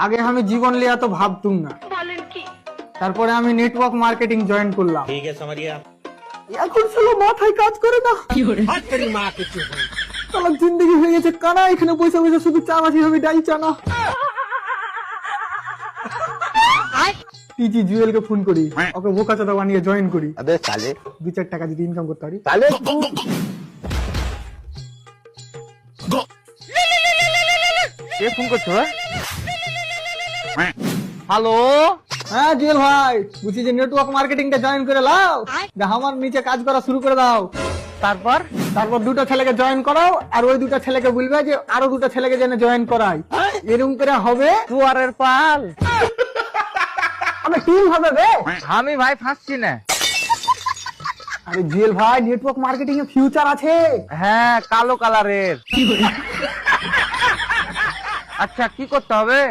আগে আমি জীবন লিয়া তো ভাবতুম না, তারপরে আমি নেটওয়ার্ক মার্কেটিং জয়েন করলাম। ठीक है समझ गया। এখন শুধু মাথায় কাজ করে না, সারা জিন্দগি হয়ে গেছে কানা। এখানে পয়সা পয়সা শুধু চানাচি হবে, ডাই চানা। টিজি জুয়েলকে ফোন করি, ওকে বোকা চোদা বানিয়ে জয়েন করি। अबे साले 2-4 টাকা যদি ইনকাম করতে পারি। साले কে ফোন করছো? হ্যালো, হ্যাঁ জুয়েল ভাই, বলছি যে নেটওয়ার্ক মার্কেটিংটা জয়েন করে লাও, আমার নিচে কাজ করা শুরু করে দাও। তারপর? তারপর 2টা ছেলেকে জয়েন করাও, আর ওই 2টা ছেলেকে বলবে যে আরো 2টা ছেলেকে যেন জয়েন করাই। এরকম করে হবে জুয়ারের পাল। আমি টিম হবে রে। আমি ভাই ফাঁসছি না। আরে জুয়েল ভাই, নেটওয়ার্ক মার্কেটিং এ ফিউচার আছে। হ্যাঁ, কালো কালারের। আচ্ছা, কি করতে হবে?